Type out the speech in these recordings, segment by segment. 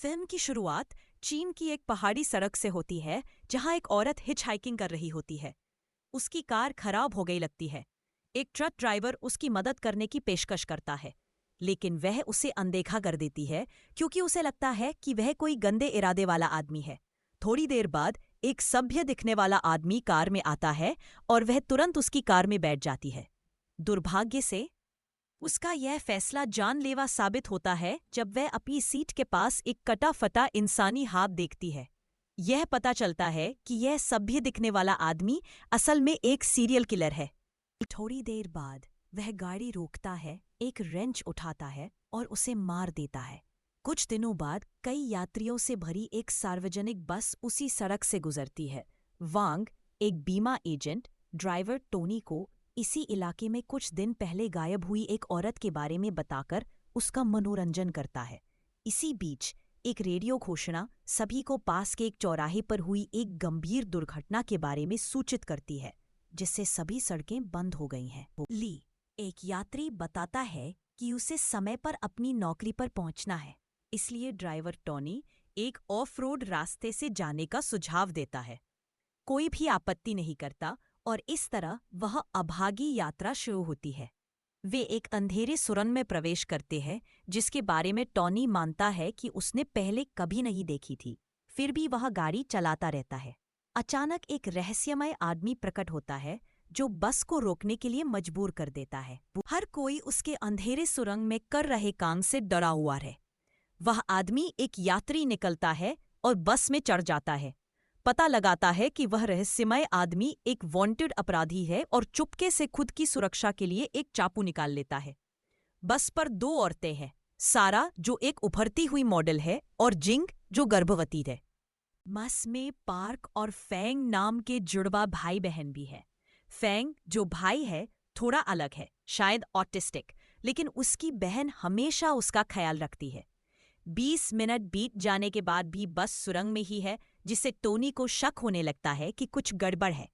Film की शुरुआत चीन की एक पहाड़ी सड़क से होती है जहां एक औरत हिच हाइकिंग कर रही होती है। उसकी कार खराब हो गई लगती है। एक ट्रक ड्राइवर उसकी मदद करने की पेशकश करता है, लेकिन वह उसे अनदेखा कर देती है क्योंकि उसे लगता है कि वह कोई गंदे इरादे वाला आदमी है। थोड़ी देर बाद एक सभ्य दिखने वाला आदमी कार में आता है और वह तुरंत उसकी कार में बैठ जाती है। दुर्भाग्य से उसका यह फैसला जानलेवा साबित होता है जब वह अपनी सीट के पास एक कटा फटा इंसानी हाथ देखती है। यह पता चलता है कि यह सभ्य दिखने वाला आदमी असल में एक सीरियल किलर है। थोड़ी देर बाद वह गाड़ी रोकता है, एक रेंच उठाता है और उसे मार देता है। कुछ दिनों बाद कई यात्रियों से भरी एक सार्वजनिक बस उसी सड़क से गुजरती है। वांग, एक बीमा एजेंट, ड्राइवर टोनी को इसी इलाके में कुछ दिन पहले गायब हुई एक औरत के बारे में बताकर उसका मनोरंजन करता है। इसी बीच एक रेडियो घोषणा सभी को पास के एक चौराहे पर हुई एक गंभीर दुर्घटना के बारे में सूचित करती है, जिससे सभी सड़कें बंद हो गई हैं। ली, एक यात्री, बताता है कि उसे समय पर अपनी नौकरी पर पहुंचना है, इसलिए ड्राइवर टॉनी एक ऑफ रोड रास्ते से जाने का सुझाव देता है। कोई भी आपत्ति नहीं करता और इस तरह वह अभागी यात्रा शुरू होती है। वे एक अंधेरे सुरंग में प्रवेश करते हैं जिसके बारे में टॉनी मानता है कि उसने पहले कभी नहीं देखी थी। फिर भी वह गाड़ी चलाता रहता है। अचानक एक रहस्यमय आदमी प्रकट होता है जो बस को रोकने के लिए मजबूर कर देता है। हर कोई उसके अंधेरे सुरंग में कर रहे काम से डरा हुआ है। वह आदमी एक यात्री निकलता है और बस में चढ़ जाता है। पता लगाता है कि वह रहस्यमय आदमी एक वांटेड अपराधी है और चुपके से खुद की सुरक्षा के लिए एक चाकू निकाल लेता है। बस पर दो औरतें हैं, सारा जो एक उभरती हुई मॉडल है और जिंग जो गर्भवती है। बस में पार्क और फेंग नाम के जुड़वा भाई बहन भी है। फेंग जो भाई है थोड़ा अलग है, शायद ऑटिस्टिक, लेकिन उसकी बहन हमेशा उसका ख्याल रखती है। 20 मिनट बीत जाने के बाद भी बस सुरंग में ही है, जिससे टोनी को शक होने लगता है कि कुछ गड़बड़ है।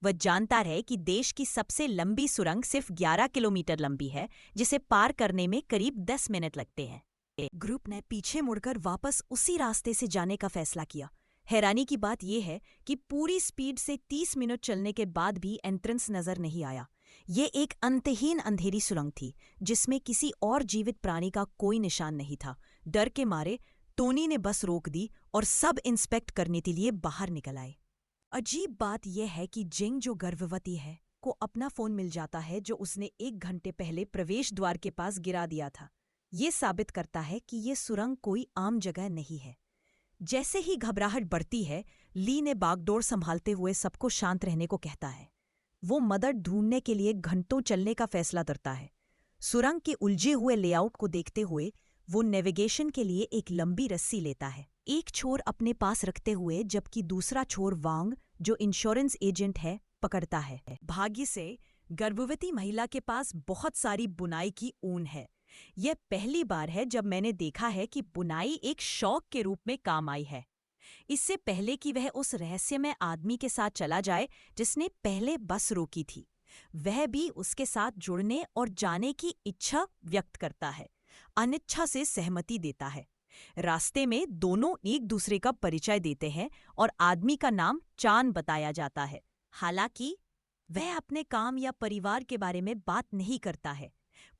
वह जानता है कि देश की सबसे लंबी सुरंग सिर्फ 11 किलोमीटर लंबी है, जिसे पार करने में करीब 10 मिनट लगते हैं। ग्रुप ने पीछे मुड़कर वापस उसी रास्ते से जाने का फैसला किया। हैरानी की बात यह है कि पूरी स्पीड से 30 मिनट चलने के बाद भी एंट्रेंस नजर नहीं आया। ये एक अंतहीन अंधेरी सुरंग थी जिसमें किसी और जीवित प्राणी का कोई निशान नहीं था। डर के मारे टोनी ने बस रोक दी और सब इंस्पेक्ट करने के लिए बाहर निकल आए। अजीब बात यह है कि जिंग जो गर्भवती है को अपना फोन मिल जाता है जो उसने 1 घंटे पहले प्रवेश द्वार के पास गिरा दिया था। ये साबित करता है कि ये सुरंग कोई आम जगह नहीं है। जैसे ही घबराहट बढ़ती है, ली ने बागडोर संभालते हुए सबको शांत रहने को कहता है। वो मदद ढूंढने के लिए घंटों चलने का फैसला करता है। सुरंग के उलझे हुए लेआउट को देखते हुए वो नेविगेशन के लिए एक लंबी रस्सी लेता है, एक छोर अपने पास रखते हुए, जबकि दूसरा छोर वांग जो इंश्योरेंस एजेंट है पकड़ता है। भाग्य से गर्भवती महिला के पास बहुत सारी बुनाई की ऊन है। यह पहली बार है जब मैंने देखा है कि बुनाई एक शौक के रूप में काम आई है। इससे पहले कि वह उस रहस्यमय आदमी के साथ चला जाए जिसने पहले बस रोकी थी, वह भी उसके साथ जुड़ने और जाने की इच्छा व्यक्त करता है, अनिच्छा से सहमति देता है। रास्ते में दोनों एक दूसरे का परिचय देते हैं और आदमी का नाम चान बताया जाता है। हालांकि वह अपने काम या परिवार के बारे में बात नहीं करता है।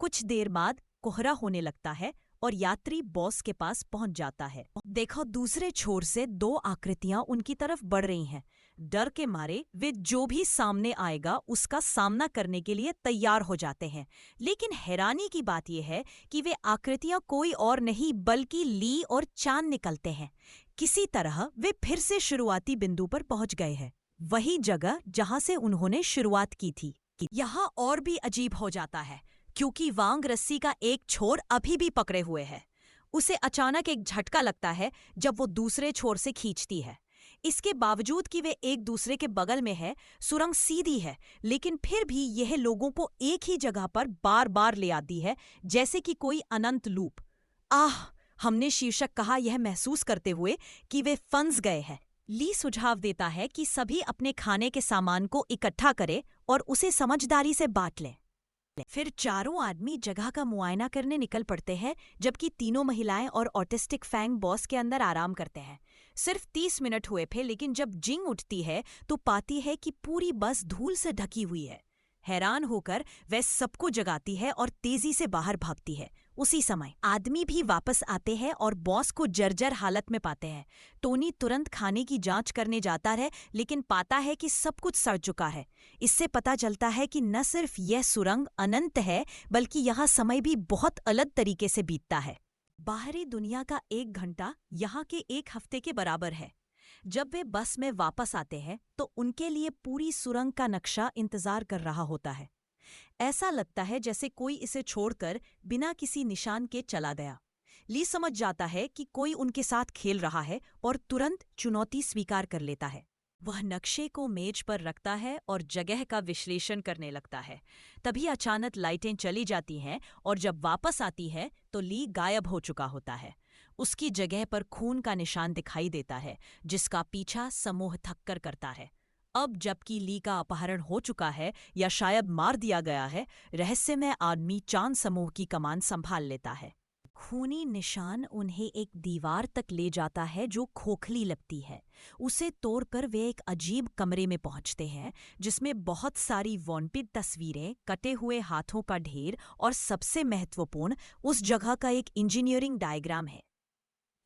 कुछ देर बाद कोहरा होने लगता है और यात्री बॉस के पास पहुंच जाता है। देखो, दूसरे छोर से 2 आकृतियां उनकी तरफ बढ़ रही हैं। डर के मारे वे जो भी सामने आएगा उसका सामना करने के लिए तैयार हो जाते हैं। लेकिन हैरानी की बात यह है कि वे आकृतियां कोई और नहीं बल्कि ली और चांद निकलते हैं। किसी तरह वे फिर से शुरुआती बिंदु पर पहुंच गए हैं, वही जगह जहां से उन्होंने शुरुआत की थी। यहाँ और भी अजीब हो जाता है क्योंकि वांग रस्सी का एक छोर अभी भी पकड़े हुए है। उसे अचानक एक झटका लगता है जब वो दूसरे छोर से खींचती है। इसके बावजूद कि वे एक दूसरे के बगल में है, सुरंग सीधी है, लेकिन फिर भी यह लोगों को एक ही जगह पर बार बार ले आती है, जैसे कि कोई अनंत लूप। हमने शीर्षक कहा यह महसूस करते हुए कि वे फंस गए हैं। ली सुझाव देता है कि सभी अपने खाने के सामान को इकट्ठा करें और उसे समझदारी से बांट लें। फिर चारों आदमी जगह का मुआयना करने निकल पड़ते हैं, जबकि तीनों महिलाएं और ऑटिस्टिक फैंग बॉस के अंदर आराम करते हैं। सिर्फ 30 मिनट हुए थे, लेकिन जब जिंग उठती है तो पाती है कि पूरी बस धूल से ढकी हुई है। हैरान होकर वह सबको जगाती है और तेजी से बाहर भागती है। उसी समय आदमी भी वापस आते हैं और बॉस को जर्जर हालत में पाते हैं। टोनी तुरंत खाने की जांच करने जाता है, लेकिन पाता है कि सब कुछ सड़ चुका है। इससे पता चलता है कि न सिर्फ यह सुरंग अनंत है, बल्कि यहाँ समय भी बहुत अलग तरीके से बीतता है। बाहरी दुनिया का 1 घंटा यहाँ के 1 हफ्ते के बराबर है। जब वे बस में वापस आते हैं तो उनके लिए पूरी सुरंग का नक्शा इंतजार कर रहा होता है। ऐसा लगता है जैसे कोई इसे छोड़कर बिना किसी निशान के चला गया। ली समझ जाता है कि कोई उनके साथ खेल रहा है और तुरंत चुनौती स्वीकार कर लेता है। वह नक्शे को मेज पर रखता है और जगह का विश्लेषण करने लगता है। तभी अचानक लाइटें चली जाती हैं और जब वापस आती है तो ली गायब हो चुका होता है। उसकी जगह पर खून का निशान दिखाई देता है, जिसका पीछा समूह थककर करता है। अब जबकि ली का अपहरण हो चुका है या शायद मार दिया गया है, रहस्यमय आदमी चांद समूह की कमान संभाल लेता है। खूनी निशान उन्हें एक दीवार तक ले जाता है जो खोखली लगती है। उसे तोड़कर वे एक अजीब कमरे में पहुंचते हैं, जिसमें बहुत सारी वांपित तस्वीरें, कटे हुए हाथों का ढेर और सबसे महत्वपूर्ण, उस जगह का एक इंजीनियरिंग डायग्राम है।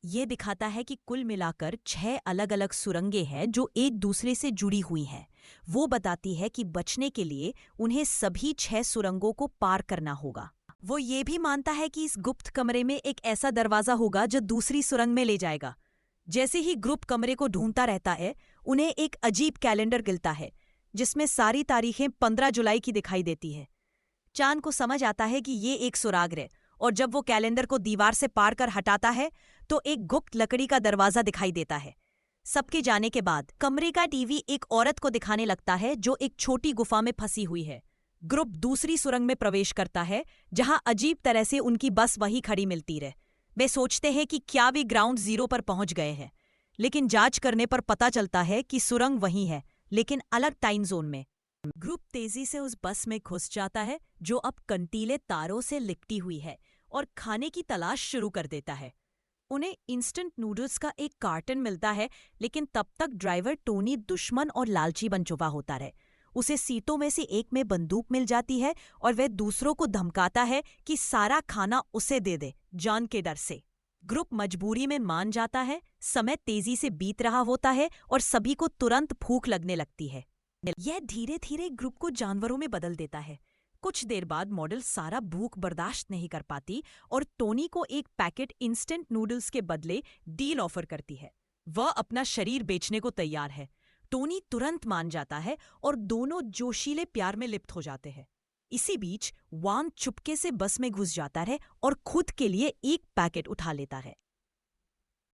ये दिखाता है कि कुल मिलाकर 6 अलग अलग सुरंगें हैं जो एक दूसरे से जुड़ी हुई हैं। वो बताती है कि बचने के लिए उन्हें सभी 6 सुरंगों को पार करना होगा। वो ये भी मानता है कि इस गुप्त कमरे में एक ऐसा दरवाजा होगा जो दूसरी सुरंग में ले जाएगा। जैसे ही ग्रुप कमरे को ढूंढता रहता है, उन्हें एक अजीब कैलेंडर गिलता है, जिसमें सारी तारीखें 15 जुलाई की दिखाई देती है। चांद को समझ आता है कि ये एक सुराग है, और जब वो कैलेंडर को दीवार से पार कर हटाता है तो एक गुप्त लकड़ी का दरवाजा दिखाई देता है। सबके जाने के बाद कमरे का टीवी एक औरत को दिखाने लगता है जो एक छोटी गुफा में फंसी हुई है। ग्रुप दूसरी सुरंग में प्रवेश करता है, जहां अजीब तरह से उनकी बस वहीं खड़ी मिलती है। वे सोचते हैं कि क्या वे ग्राउंड जीरो पर पहुंच गए हैं, लेकिन जांच करने पर पता चलता है कि सुरंग वहीं है, लेकिन अलग टाइम जोन में। ग्रुप तेजी से उस बस में घुस जाता है जो अब कंटीले तारों से लिपटी हुई है, और खाने की तलाश शुरू कर देता है। उन्हें इंस्टेंट नूडल्स का एक कार्टन मिलता है, लेकिन तब तक ड्राइवर टोनी दुश्मन और लालची बन चुका होता है। उसे सीटों में से एक में बंदूक मिल जाती है और वह दूसरों को धमकाता है कि सारा खाना उसे दे दे, जान के डर से। ग्रुप मजबूरी में मान जाता है। समय तेजी से बीत रहा होता है और सभी को तुरंत भूख लगने लगती है। यह धीरे धीरे ग्रुप को जानवरों में बदल देता है। कुछ देर बाद मॉडल सारा भूख बर्दाश्त नहीं कर पाती और टोनी को एक पैकेट इंस्टेंट नूडल्स के बदले डील ऑफर करती है। वह अपना शरीर बेचने को तैयार है। टोनी तुरंत मान जाता है और दोनों जोशीले प्यार में लिप्त हो जाते हैं। इसी बीच वांग चुपके से बस में घुस जाता है और खुद के लिए एक पैकेट उठा लेता है।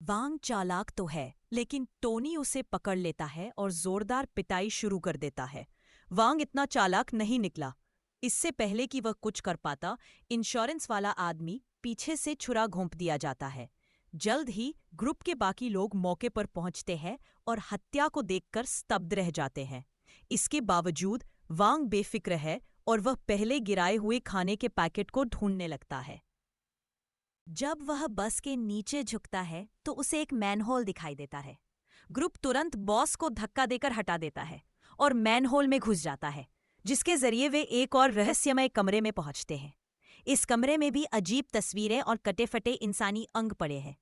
वांग चालाक तो है, लेकिन टोनी उसे पकड़ लेता है और जोरदार पिटाई शुरू कर देता है। वांग इतना चालाक नहीं निकला। इससे पहले कि वह कुछ कर पाता, इंश्योरेंस वाला आदमी पीछे से छुरा घोंप दिया जाता है। जल्द ही ग्रुप के बाकी लोग मौके पर पहुंचते हैं और हत्या को देखकर स्तब्ध रह जाते हैं। इसके बावजूद वांग बेफिक्र है और वह पहले गिराए हुए खाने के पैकेट को ढूंढने लगता है। जब वह बस के नीचे झुकता है तो उसे एक मैनहोल दिखाई देता है। ग्रुप तुरंत बॉस को धक्का देकर हटा देता है और मैनहोल में घुस जाता है, जिसके जरिए वे एक और रहस्यमय कमरे में पहुंचते हैं। इस कमरे में भी अजीब तस्वीरें और कटे-फटे इंसानी अंग पड़े हैं।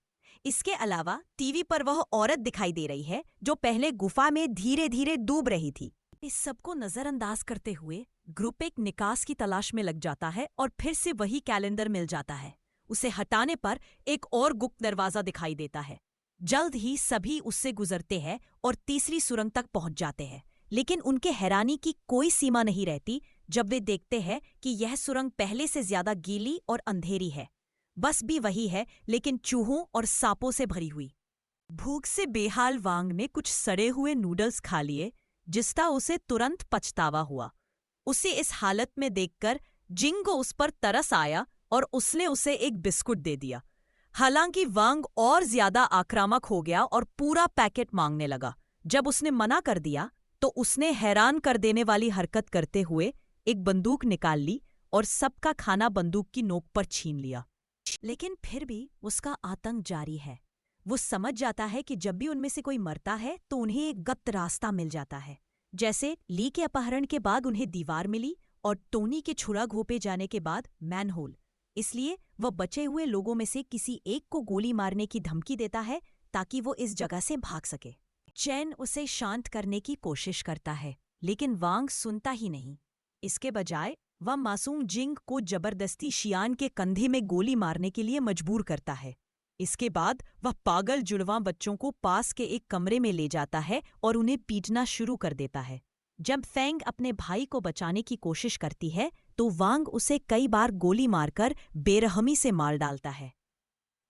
इसके अलावा टीवी पर वह औरत दिखाई दे रही है जो पहले गुफा में धीरे धीरे डूब रही थी। इस सबको नजरअंदाज करते हुए ग्रुप एक निकास की तलाश में लग जाता है और फिर से वही कैलेंडर मिल जाता है। उसे हटाने पर एक और गुप्त दरवाजा दिखाई देता है। जल्द ही सभी उससे गुजरते हैं और तीसरी सुरंग तक पहुंच जाते हैं, लेकिन उनके हैरानी की कोई सीमा नहीं रहती जब वे देखते हैं कि यह सुरंग पहले से ज्यादा गीली और अंधेरी है। बस भी वही है, लेकिन चूहों और सांपों से भरी हुई। भूख से बेहाल वांग ने कुछ सड़े हुए नूडल्स खा लिए, जिसका उसे तुरंत पछतावा हुआ। उसे इस हालत में देखकर जिंग को उस पर तरस आया और उसने उसे एक बिस्कुट दे दिया। हालांकि वांग और ज्यादा आक्रामक हो गया और पूरा पैकेट मांगने लगा। जब उसने मना कर दिया तो उसने हैरान कर देने वाली हरकत करते हुए एक बंदूक निकाल ली और सबका खाना बंदूक की नोक पर छीन लिया। लेकिन फिर भी उसका आतंक जारी है। वो समझ जाता है कि जब भी उनमें से कोई मरता है तो उन्हें एक गुप्त रास्ता मिल जाता है। जैसे ली के अपहरण के बाद उन्हें दीवार मिली और टोनी के छुरा घोंपे जाने के बाद मैनहोल। इसलिए वह बचे हुए लोगों में से किसी एक को गोली मारने की धमकी देता है ताकि वो इस जगह से भाग सके। चैन उसे शांत करने की कोशिश करता है, लेकिन वांग सुनता ही नहीं। इसके बजाय वह मासूम जिंग को जबरदस्ती शियान के कंधे में गोली मारने के लिए मजबूर करता है। इसके बाद वह पागल जुड़वां बच्चों को पास के एक कमरे में ले जाता है और उन्हें पीटना शुरू कर देता है। जब फेंग अपने भाई को बचाने की कोशिश करती है तो वांग उसे कई बार गोली मारकर बेरहमी से मार डालता है।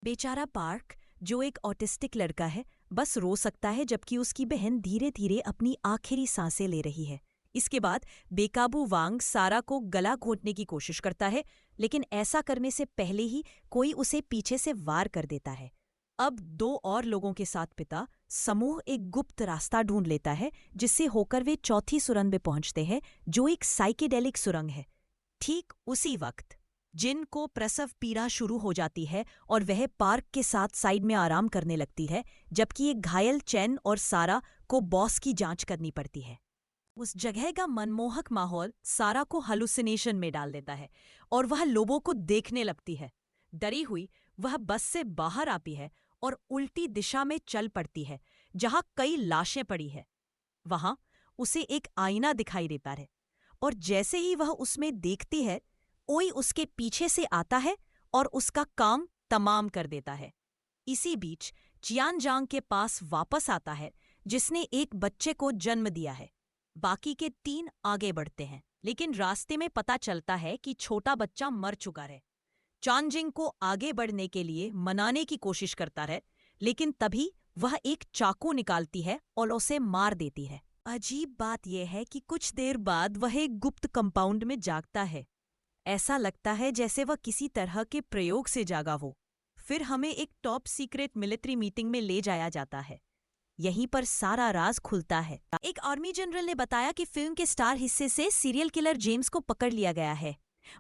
बेचारा पार्क, जो एक ऑटिस्टिक लड़का है, बस रो सकता है जबकि उसकी बहन धीरे धीरे अपनी आखिरी सांसें ले रही है। इसके बाद बेकाबू वांग सारा को गला घोंटने की कोशिश करता है, लेकिन ऐसा करने से पहले ही कोई उसे पीछे से वार कर देता है। अब 2 और लोगों के साथ पिता समूह एक गुप्त रास्ता ढूंढ लेता है जिससे होकर वे चौथी सुरंग में पहुंचते हैं, जो एक साइकेडेलिक सुरंग है। ठीक उसी वक्त जिन को प्रसव पीड़ा शुरू हो जाती है और वह पार्क के साथ साइड में आराम करने लगती है, जबकि एक घायल चैन और सारा को बॉस की जांच करनी पड़ती है। उस जगह का मनमोहक माहौल सारा को हालुसिनेशन में डाल देता है और वह लोगों को देखने लगती है। डरी हुई वह बस से बाहर आती है और उल्टी दिशा में चल पड़ती है, जहां कई लाशें पड़ी है। वहां उसे एक आईना दिखाई देता है और जैसे ही वह उसमें देखती है, ओई उसके पीछे से आता है और उसका काम तमाम कर देता है। इसी बीच चियानजांग के पास वापस आता है, जिसने एक बच्चे को जन्म दिया है। बाकी के 3 आगे बढ़ते हैं, लेकिन रास्ते में पता चलता है कि छोटा बच्चा मर चुका है। चानजिंग को आगे बढ़ने के लिए मनाने की कोशिश करता है, लेकिन तभी वह एक चाकू निकालती है और उसे मार देती है। अजीब बात यह है कि कुछ देर बाद वह एक गुप्त कंपाउंड में जागता है। ऐसा लगता है जैसे वह किसी तरह के प्रयोग से जागा हो। फिर हमें एक टॉप सीक्रेट मिलिट्री मीटिंग में ले जाया जाता है। यहीं पर सारा राज खुलता है। एक आर्मी जनरल ने बताया कि फिल्म के स्टार हिस्से से सीरियल किलर जेम्स को पकड़ लिया गया है।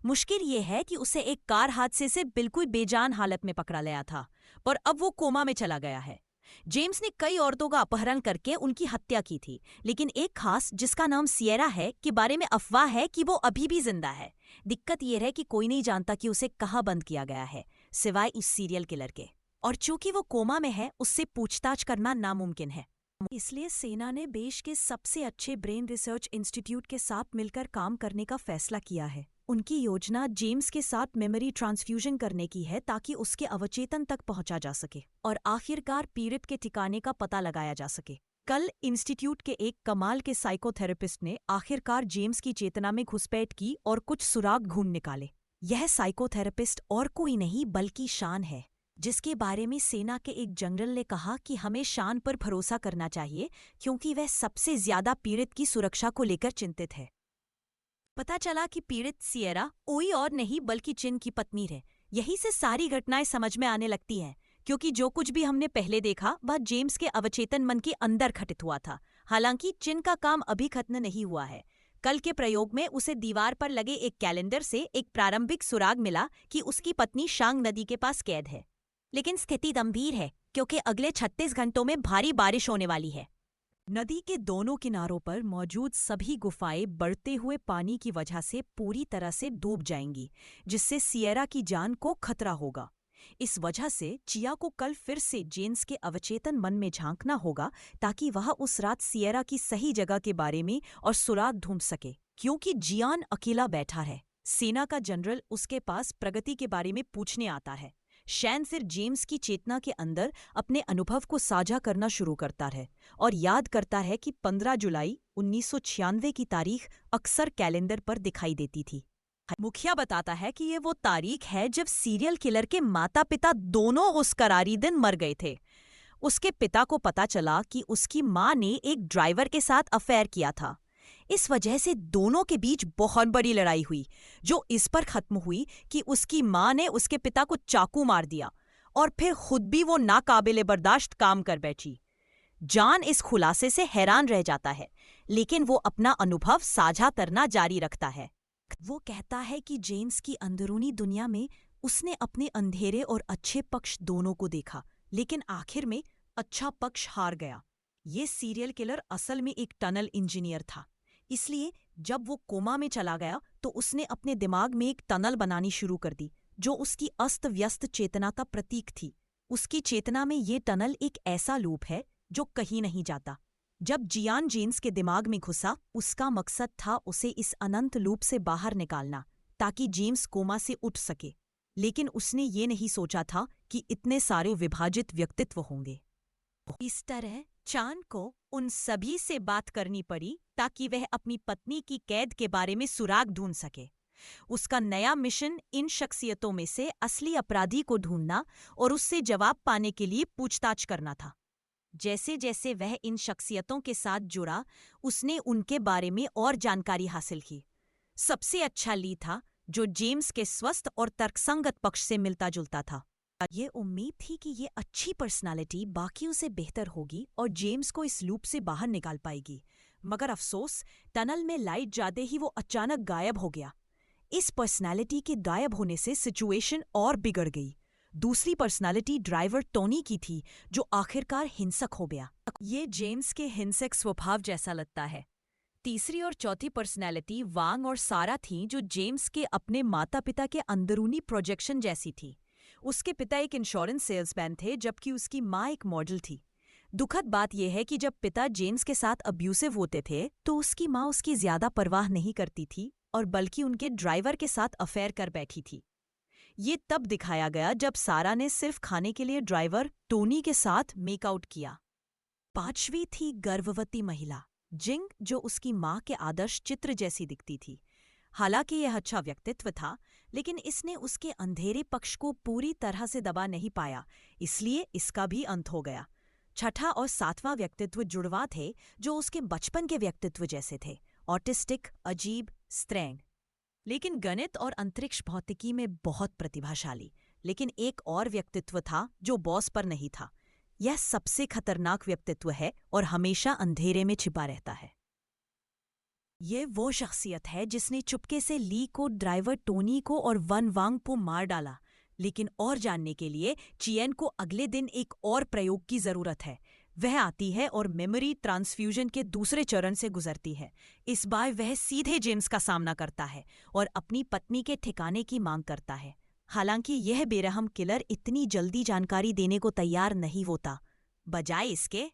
मुश्किल ये है कि उसे एक कार हादसे से बिल्कुल बेजान हालत में पकड़ा गया था, पर अब वो कोमा में चला गया है। जेम्स ने कई औरतों का अपहरण करके उनकी हत्या की थी, लेकिन एक खास जिसका नाम सिएरा है के बारे में अफवाह है कि वो अभी भी जिंदा है। दिक्कत यह है कि कोई नहीं जानता कि उसे कहाँ बंद किया गया है, सिवाय उस सीरियल किलर के। और चूंकि वो कोमा में है, उससे पूछताछ करना नामुमकिन है। इसलिए सेना ने देश के सबसे अच्छे ब्रेन रिसर्च इंस्टीट्यूट के साथ मिलकर काम करने का फैसला किया है। उनकी योजना जेम्स के साथ मेमोरी ट्रांसफ्यूजन करने की है ताकि उसके अवचेतन तक पहुंचा जा सके और आखिरकार पीड़ित के ठिकाने का पता लगाया जा सके। कल इंस्टीट्यूट के एक कमाल के साइकोथेरेपिस्ट ने आखिरकार जेम्स की चेतना में घुसपैठ की और कुछ सुराग ढूंढ निकाले। यह साइकोथेरेपिस्ट और कोई नहीं बल्कि शान है, जिसके बारे में सेना के एक जनरल ने कहा कि हमें शान पर भरोसा करना चाहिए क्योंकि वह सबसे ज्यादा पीड़ित की सुरक्षा को लेकर चिंतित है। पता चला कि पीड़ित सिएरा कोई और नहीं बल्कि चिन की पत्नी है। यही से सारी घटनाएं समझ में आने लगती हैं, क्योंकि जो कुछ भी हमने पहले देखा वह जेम्स के अवचेतन मन के अंदर घटित हुआ था। हालांकि चिन का काम अभी खत्म नहीं हुआ है। कल के प्रयोग में उसे दीवार पर लगे एक कैलेंडर से एक प्रारंभिक सुराग मिला कि उसकी पत्नी शांग नदी के पास कैद है। लेकिन स्थिति गंभीर है क्योंकि अगले 36 घंटों में भारी बारिश होने वाली है। नदी के दोनों किनारों पर मौजूद सभी गुफाएं बढ़ते हुए पानी की वजह से पूरी तरह से डूब जाएंगी, जिससे सिएरा की जान को खतरा होगा। इस वजह से चिया को कल फिर से जेम्स के अवचेतन मन में झांकना होगा ताकि वह उस रात सिएरा की सही जगह के बारे में और सुराग ढूंढ सके, क्योंकि जियान अकेला बैठा है। सेना का जनरल उसके पास प्रगति के बारे में पूछने आता है। शैन फिर जेम्स की चेतना के अंदर अपने अनुभव को साझा करना शुरू करता है और याद करता है कि 15 जुलाई 1996 की तारीख अक्सर कैलेंडर पर दिखाई देती थी। मुखिया बताता है कि ये वो तारीख है जब सीरियल किलर के माता पिता दोनों उस करारी दिन मर गए थे। उसके पिता को पता चला कि उसकी माँ ने एक ड्राइवर के साथ अफेयर किया था। इस वजह से दोनों के बीच बहुत बड़ी लड़ाई हुई, जो इस पर खत्म हुई कि उसकी माँ ने उसके पिता को चाकू मार दिया और फिर खुद भी वो नाकाबिले बर्दाश्त काम कर बैठी। जॉन इस खुलासे से हैरान रह जाता है, लेकिन वो अपना अनुभव साझा करना जारी रखता है। वो कहता है कि जेम्स की अंदरूनी दुनिया में उसने अपने अंधेरे और अच्छे पक्ष दोनों को देखा, लेकिन आखिर में अच्छा पक्ष हार गया। ये सीरियल किलर असल में एक टनल इंजीनियर था, इसलिए जब वो कोमा में चला गया तो उसने अपने दिमाग में एक टनल बनानी शुरू कर दी जो उसकी अस्त व्यस्त चेतना का प्रतीक थी। उसकी चेतना में ये टनल एक ऐसा लूप है जो कहीं नहीं जाता। जब जियान जेम्स के दिमाग में घुसा, उसका मकसद था उसे इस अनंत लूप से बाहर निकालना ताकि जेम्स कोमा से उठ सके, लेकिन उसने ये नहीं सोचा था कि इतने सारे विभाजित व्यक्तित्व होंगे। इस तरह चान को उन सभी से बात करनी पड़ी ताकि वह अपनी पत्नी की कैद के बारे में सुराग ढूंढ सके। उसका नया मिशन इन शख्सियतों में से असली अपराधी को ढूंढना और उससे जवाब पाने के लिए पूछताछ करना था। जैसे जैसे वह इन शख्सियतों के साथ जुड़ा, उसने उनके बारे में और जानकारी हासिल की। सबसे अच्छा ली था जो जेम्स के स्वस्थ और तर्कसंगत पक्ष से मिलता जुलता था। ये उम्मीद थी कि ये अच्छी पर्सनालिटी बाकियों से बेहतर होगी और जेम्स को इस लूप से बाहर निकाल पाएगी, मगर अफसोस, टनल में लाइट जाते ही वो अचानक गायब हो गया। इस पर्सनालिटी के गायब होने से सिचुएशन और बिगड़ गई। दूसरी पर्सनालिटी ड्राइवर टोनी की थी, जो आखिरकार हिंसक हो गया। ये जेम्स के हिंसक स्वभाव जैसा लगता है। तीसरी और चौथी पर्सनालिटी वांग और सारा थीं, जो जेम्स के अपने माता पिता के अंदरूनी प्रोजेक्शन जैसी थी। उसके पिता एक इंश्योरेंस सेल्समैन थे, जबकि उसकी माँ एक मॉडल थी। दुखद बात यह है कि जब पिता जेम्स के साथ अब्यूसिव होते थे तो उसकी माँ उसकी ज्यादा परवाह नहीं करती थी और बल्कि उनके ड्राइवर के साथ अफेयर कर बैठी थी। ये तब दिखाया गया जब सारा ने सिर्फ खाने के लिए ड्राइवर टोनी के साथ मेकआउट किया। पांचवी थी गर्भवती महिला जिंग, जो उसकी माँ के आदर्श चित्र जैसी दिखती थी। हालांकि यह अच्छा व्यक्तित्व था, लेकिन इसने उसके अंधेरे पक्ष को पूरी तरह से दबा नहीं पाया, इसलिए इसका भी अंत हो गया। छठा और सातवां व्यक्तित्व जुड़वा थे, जो उसके बचपन के व्यक्तित्व जैसे थे, ऑटिस्टिक, अजीब, स्त्रैंग, लेकिन गणित और अंतरिक्ष भौतिकी में बहुत प्रतिभाशाली। लेकिन एक और व्यक्तित्व था जो बॉस पर नहीं था। यह सबसे खतरनाक व्यक्तित्व है और हमेशा अंधेरे में छिपा रहता है। यह वो शख्सियत है जिसने चुपके से ली को, ड्राइवर टोनी को और वन वांग को मार डाला। लेकिन और जानने के लिए चियन को अगले दिन एक और प्रयोग की जरूरत है। वह आती है और मेमोरी ट्रांसफ्यूजन के दूसरे चरण से गुजरती है। इस बार वह सीधे जेम्स का सामना करता है और अपनी पत्नी के ठिकाने की मांग करता है। हालांकि यह बेरहम किलर इतनी जल्दी जानकारी देने को तैयार नहीं होता। बजाय इसके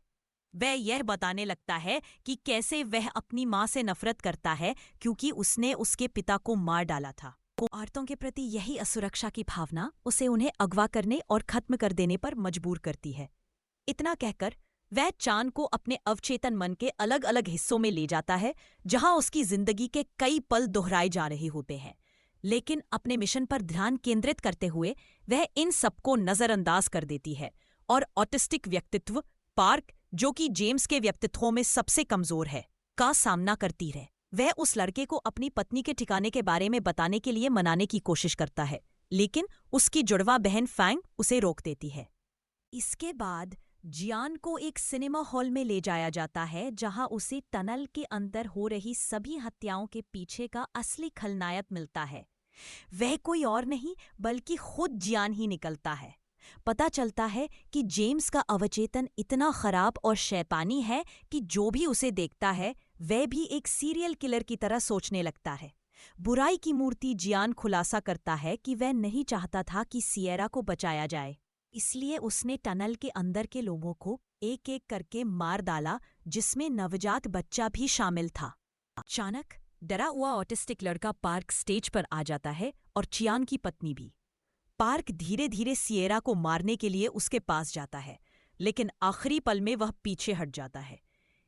वह यह बताने लगता है कि कैसे वह अपनी माँ से नफरत करता है क्योंकि उसने उसके पिता को मार डाला था। औरतों के प्रति यही असुरक्षा की भावना उसे उन्हें अगवा करने और खत्म कर देने पर मजबूर करती है। इतना कहकर वह चान को अपने अवचेतन मन के अलग अलग हिस्सों में ले जाता है, जहां उसकी जिंदगी के कई पल दोहराए जा रहे होते हैं। लेकिन अपने मिशन पर ध्यान केंद्रित करते हुए वह इन सबको नजरअंदाज कर देती है और ऑटिस्टिक व्यक्तित्व पार्क, जो कि जेम्स के व्यक्तित्वों में सबसे कमजोर है, का सामना करती है। वह उस लड़के को अपनी पत्नी के ठिकाने के बारे में बताने के लिए मनाने की कोशिश करता है, लेकिन उसकी जुड़वा बहन फैंग उसे रोक देती है। इसके बाद जियान को एक सिनेमा हॉल में ले जाया जाता है, जहां उसे टनल के अंदर हो रही सभी हत्याओं के पीछे का असली खलनायक मिलता है। वह कोई और नहीं बल्कि खुद जियान ही निकलता है। पता चलता है कि जेम्स का अवचेतन इतना खराब और शैतानी है कि जो भी उसे देखता है वह भी एक सीरियल किलर की तरह सोचने लगता है। बुराई की मूर्ति जियान खुलासा करता है कि वह नहीं चाहता था कि सिएरा को बचाया जाए, इसलिए उसने टनल के अंदर के लोगों को एक एक करके मार डाला, जिसमें नवजात बच्चा भी शामिल था। अचानक डरा हुआ ऑटिस्टिक लड़का पार्क स्टेज पर आ जाता है और चियान की पत्नी भी। पार्क धीरे धीरे सिएरा को मारने के लिए उसके पास जाता है, लेकिन आखिरी पल में वह पीछे हट जाता है।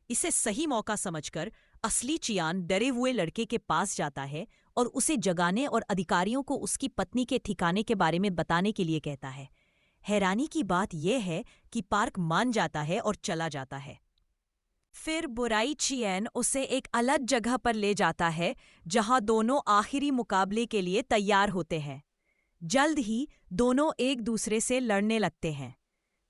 इसे सही मौका समझकर असली चियान डरे हुए लड़के के पास जाता है और उसे जगाने और अधिकारियों को उसकी पत्नी के ठिकाने के बारे में बताने के लिए कहता है। हैरानी की बात यह है कि पार्क मान जाता है और चला जाता है। फिर बुराई चियन उसे एक अलग जगह पर ले जाता है, जहां दोनों आखिरी मुकाबले के लिए तैयार होते हैं। जल्द ही दोनों एक दूसरे से लड़ने लगते हैं।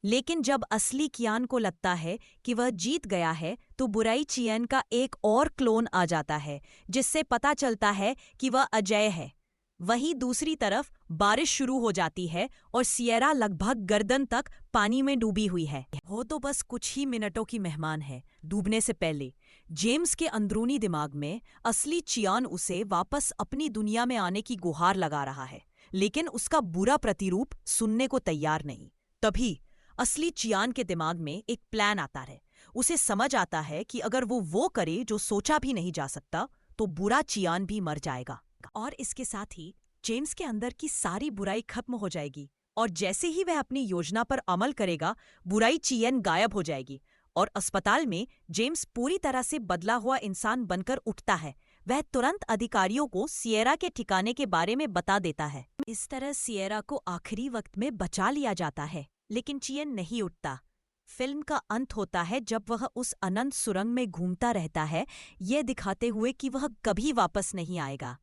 लेकिन जब असली कियान को लगता है कि वह जीत गया है तो बुराई चियन का एक और क्लोन आ जाता है, जिससे पता चलता है कि वह अजय है। वहीं दूसरी तरफ बारिश शुरू हो जाती है और सियरा लगभग गर्दन तक पानी में डूबी हुई है। वो तो बस कुछ ही मिनटों की मेहमान है। डूबने से पहले जेम्स के अंदरूनी दिमाग में असली चियान उसे वापस अपनी दुनिया में आने की गुहार लगा रहा है, लेकिन उसका बुरा प्रतिरूप सुनने को तैयार नहीं। तभी असली चियान के दिमाग में एक प्लान आता है। उसे समझ आता है कि अगर वो करे जो सोचा भी नहीं जा सकता, तो बुरा चियान भी मर जाएगा और इसके साथ ही जेम्स के अंदर की सारी बुराई खत्म हो जाएगी। और जैसे ही वह अपनी योजना पर अमल करेगा, बुराई चियन गायब हो जाएगी और अस्पताल में जेम्स पूरी तरह से बदला हुआ इंसान बनकर उठता है। वह तुरंत अधिकारियों को सियरा के ठिकाने के बारे में बता देता है। इस तरह सियरा को आखिरी वक्त में बचा लिया जाता है, लेकिन चियन नहीं उठता। फिल्म का अंत होता है जब वह उस अनंत सुरंग में घूमता रहता है, ये दिखाते हुए कि वह कभी वापस नहीं आएगा।